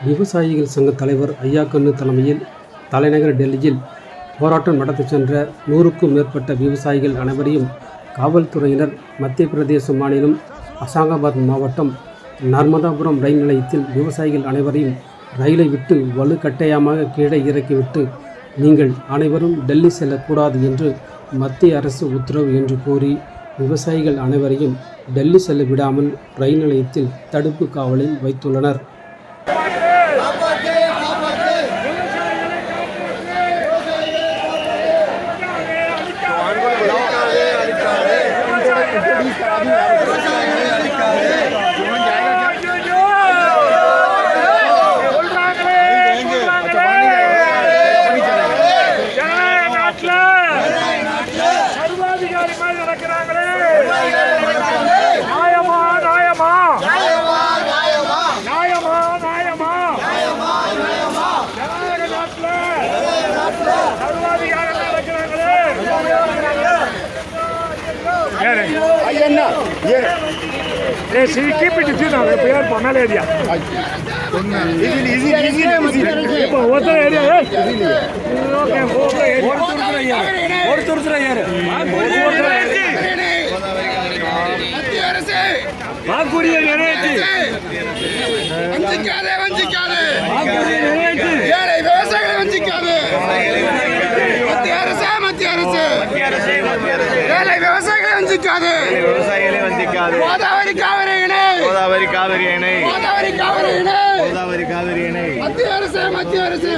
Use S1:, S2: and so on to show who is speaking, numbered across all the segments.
S1: விவசாயிகள் சங்க தலைவர் ஐயாக்கண்ணு தலைமையில் தலைநகர் டெல்லியில் போராட்டம் நடத்தச் சென்ற 100க்கும் மேற்பட்ட விவசாயிகள் அனைவரையும் காவல்துறையினர் மத்திய பிரதேச மாநிலம் அசாங்காபாத் மாவட்டம் நர்மதாபுரம் ரயில் நிலையத்தில் விவசாயிகள் அனைவரையும் ரயிலை விட்டு வலுக்கட்டாயமாக கீழே இறக்கிவிட்டு நீங்கள் அனைவரும் டெல்லி செல்லக்கூடாது என்று மத்திய அரசு உத்தரவு என்று கூறி விவசாயிகள் அனைவரையும் டெல்லி செல்ல விடாமல் ரயில் நிலையத்தில் தடுப்பு காவலில் வைத்துள்ளனர்.
S2: Keep it easy now. Prepare panel area. Easy. What the area? Okay. What tour area? Godavari Kaveri இணை மத்திய அரசு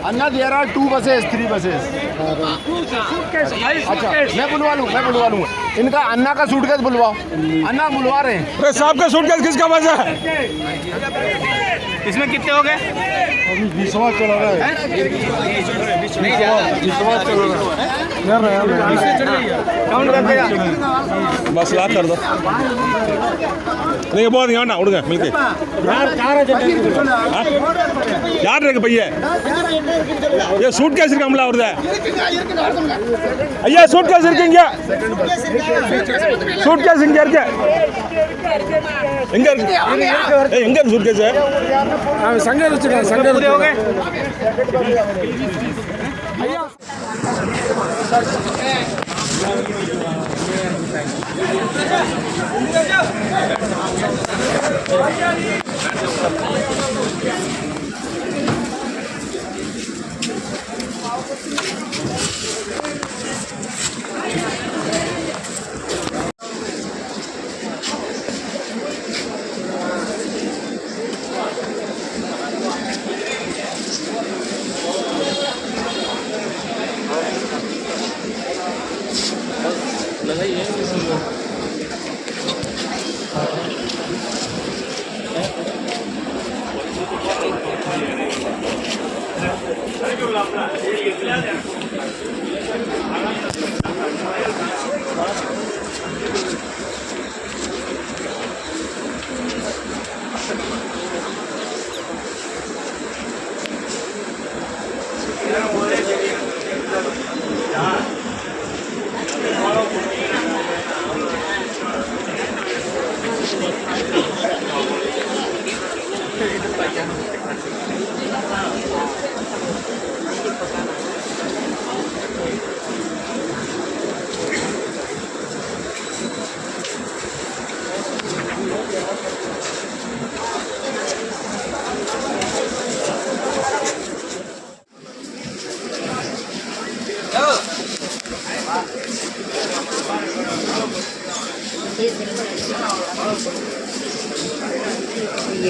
S2: अन्ना there are 2 buses 3 buses अच्छा मैं बुलवा लूँ इनका अन्ना का सूटकेस बुलवाओ अन्ना बुलवा रहे हैं
S3: अरे साहब का सूटकेस किसका बस है
S2: इसमें कितने हो गए
S3: अभी 20वां चला रहा है नहीं जा 20वां चल रहा है
S2: काउंट कर दिया
S3: बस लाख कर दो नहीं बहुत यहाँ ना उड़गा मिलके यार रे भैया ये सूटकेस இருக்கம்ல அவர்தா ஐயா सूटकेस இருக்கீங்க सूटकेस இங்க இருக்கு எங்க இருக்கு எங்க இருக்கு सूटकेस
S2: संघ வச்சிருக்காங்க संघ हो गए ஐயா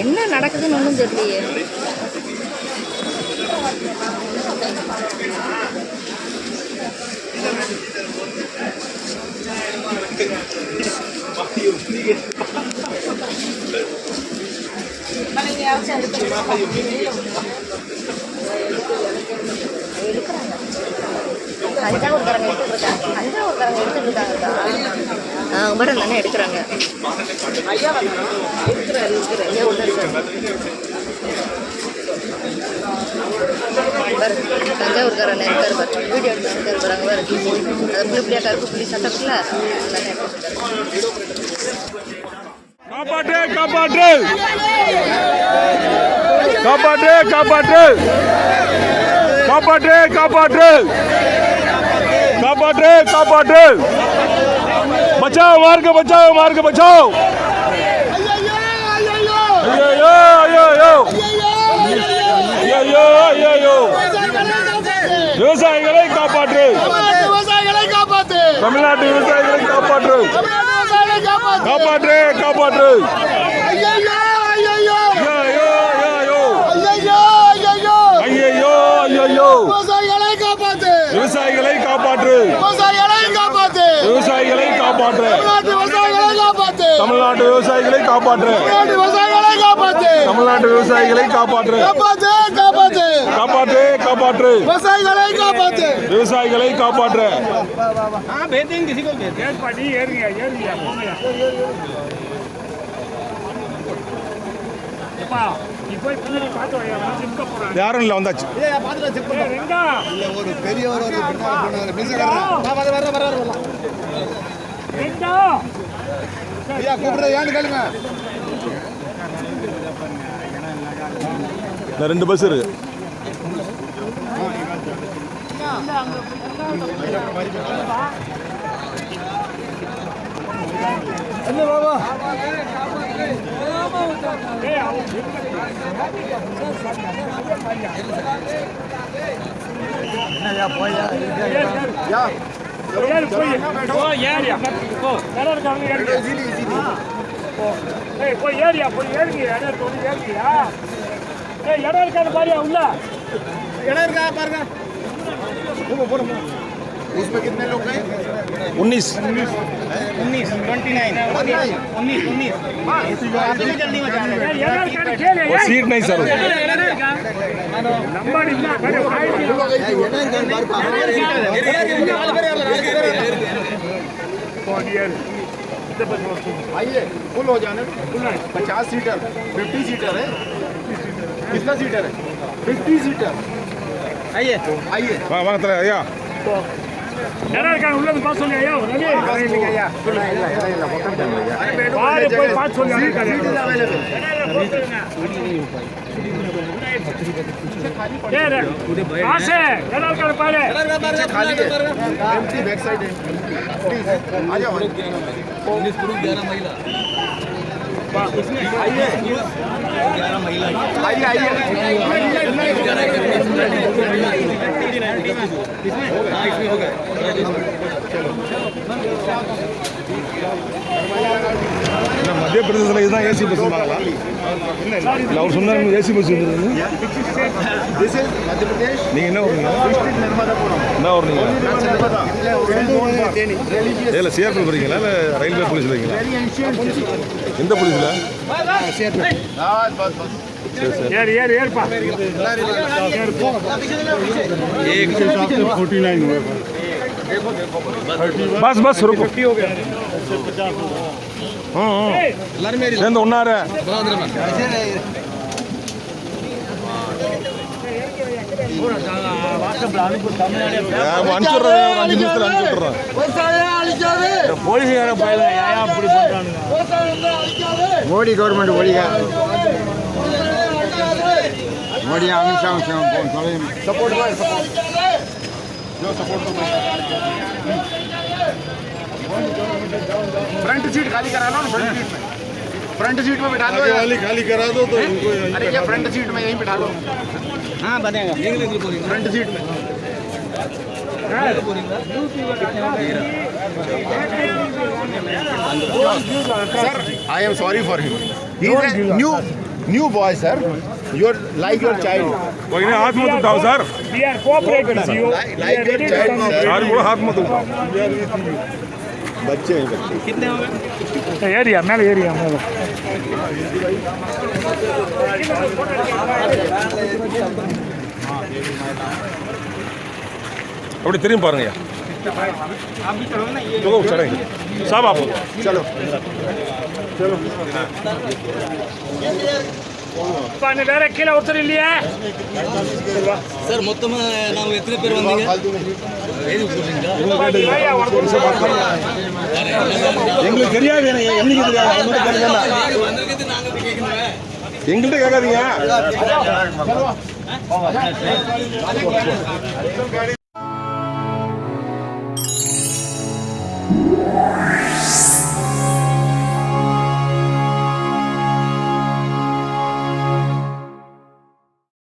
S4: என்ன நடக்குதுன்னு ஒன்றும் தெரியலையே. எடுக்கிறாங்க தஞ்சாவூர்காரங்க எடுத்துட்டு இருக்காங்க. தஞ்சாவூர்காரங்க எடுத்துட்டு இருக்காங்கக்கா. பாரு தானே எடுக்கிறாங்க. இருக்கிறாரு ஐயா உள்ள இருக்காரு. பாரு தஞ்சாவூர்காரன் இருக்காரு பாரு. வீடியோ எடுத்துட்டு இருக்காரு பாருங்க பாரு. அது புள்ளி புள்ளியா கருப்பு புள்ளி சட்டத்தில் தானே
S3: காப்பாற்று காப்பாற்று காப்பாற்று காப்பாற்று காப்பாற்று காப்பாற்று காப்பாற்று காப்பாற்று बचाओ मार के बचाओ बचाओ விவசாயிகளை காப்பாற்று தமிழ்நாட்டு விவசாயிகளை காப்பாற்று காப்பாற்று காப்பாற்று விவசாயிகளை காப்பாற்று விவசாயிகளை காப்பாற்று தமிழ்நாட்டு விவசாயிகளை காப்பாற்று தமிழ்நாட்டு விவசாயிகளை காப்பாற்று காப்பாற்று காப்பாற்று விவசாயிகளை காப்பாற்று யாரும் இல்லை வந்தாச்சு
S2: ஒரு பெரியவர் கூப்பிடுற ஏன்னு கேளுங்க.
S3: ரெண்டு பஸ் இருக்கு
S2: उसमें कितने लोग हैं?
S3: 19 सीट नहीं सर
S2: आइए फुल हो जाने 50 सीटर 50 सीटर है कितना सीटर है 50 सीटर आइए आइए
S3: வாங்க தல ஐயா
S5: உள்ளது பாஸ் சொல்லி ஐயா போய் பாஸ் சொல்லி
S2: बैक साइड है आ जाओ आइए
S3: மத்திய பிரதேசத்தில் இதுதான் ஏசி பஸ் வாங்கலாம் இல்லை அவர் சொன்னார் ஏசி பஸ் இருந்தது நீங்கள் என்ன வருவீங்க என்ன வருவீங்க இல்லை சிஆர்பி வரீங்களா இல்லை ரயில்வே போலீஸ் வரீங்களா எந்த போலீஸில் बस बस रुको उन्नार
S2: मोदी गवर्नमेंट मोदी अमित शाह सपोर्ट जो सपोर्ट फ्रंट सीट खाली करा लो ना फ्रंट सीट में बिठा लो
S3: वाली खाली करा दो तो इनको
S2: अरे ये फ्रंट सीट में यहीं बिठा लो हाँ बनेगा फ्रंट सीट में sir I am sorry for him he is new boy sir your like your child
S3: कोई नहीं हाथ मत उठाओ sir
S5: We are cooperating you.
S2: Like your child
S3: sir वो हाथ मत उठाओ
S2: बच्चे हैं बच्चे
S5: कितने हो गए एरिया मेरे एरिया मेरे
S3: அப்படி திரும்பி பாருங்கய்யா तो चढ़ेंगे सब आप
S2: चलो चलो
S5: வேற கீழே ஒருத்தர் இல்லையா
S6: ಸರ್ ಮೊತ್ತ ನಾವು ಎತ್ತನೆ ಪೇರು ಬಂದೀங்க
S3: எங்களுக்கு தெரியாது என்னைக்கு தெரியாது எங்கள்கிட்ட கேட்காதீங்க